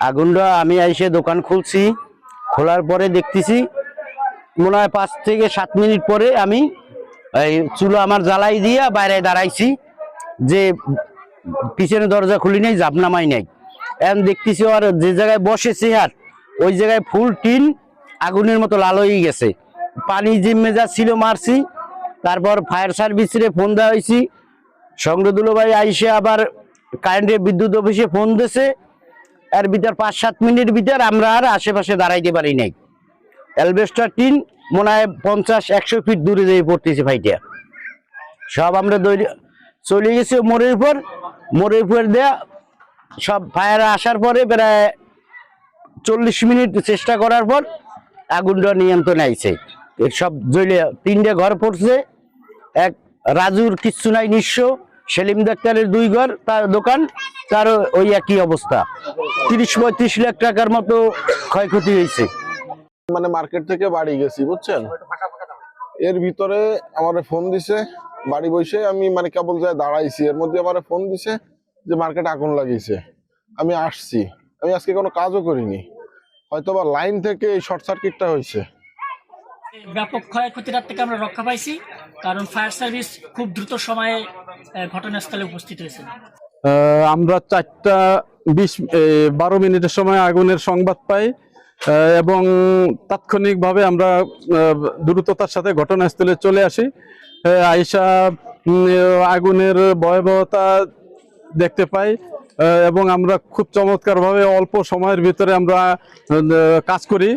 আগুনটা আমি এসে দোকান খুলছি, খোলার পরে দেখতেছি মনে হয় 5 থেকে 7 মিনিট পরে আমি এই চুলো আমার জ্বালাই দিয়া বাইরে দাঁড়াইছি, যে পিছনে দরজা খুলি নাই, জাপনামাই নাই। এখন দেখতেছি আর যে জায়গায় বসেছি আর ওই জায়গায় ফুল টিন আগুনের মতো লাল হয়ে গেছে। পানি জিম্মে যা ছিল মারছি, তারপর ফায়ার সার্ভিসে ফোন দেওয়া হয়েছি। সংগ্রদুলো ভাই আইসে আবার কারেন্টের বিদ্যুৎ অফিসে ফোন দিয়েছে। এর ভিতর 5-7 মিনিট ভিতর আমরা আর আশেপাশে দাঁড়াইতে পারি নাই। অ্যালবেস্টার টিন মনে হয় 50-100 ফিট দূরে যেয়ে পড়তেছে ফাইটিয়া। সব আমরা চলে গেছি মোড়ের উপর দেয়া। সব ফায়ার আসার পরে প্রায় 40 মিনিট চেষ্টা করার পর আগুনটা নিয়ন্ত্রণে আইছে। সব জ্বলে 3টে ঘর পড়ছে। এক রাজুর কিচ্ছু নাই, নিঃস্ব। সেলিম ডাক্তারের 2 ঘর, তার দোকান, তার ওই একই অবস্থা। 30-35 লাখ টাকার মতো ক্ষয়ক্ষতি হয়েছে। মানে মার্কেট থেকে বাড়ি গেছি, বুঝছেন। এর ভিতরে আমার ফোন দিছে, বাড়ি বসে আমি মানে কেবল যায় দাঁড়াইছি, এর মধ্যে আমার ফোন দিছে যে মার্কেটে আগুন লাগিয়েছে। আমি আসছি, আমি আজকে কোনো কাজও করিনি, হয়তোবা লাইন থেকে এই শর্ট সার্কিটটা হয়েছে। ব্যাপক ক্ষয়ক্ষতির হাত থেকে আমরা রক্ষা পাইছি, কারণ ফায়ার সার্ভিস খুব দ্রুত সময়ে ঘটনাস্থলে উপস্থিত হয়েছে। আমরা 4:12 মিনিটের সময় আগুনের সংবাদ পাই এবং তাৎক্ষণিকভাবে আমরা দ্রুততার সাথে ঘটনাস্থলে চলে আসি। আইসা আগুনের ভয়াবহতা দেখতে পাই এবং আমরা খুব চমৎকারভাবে অল্প সময়ের ভিতরে আমরা কাজ করি।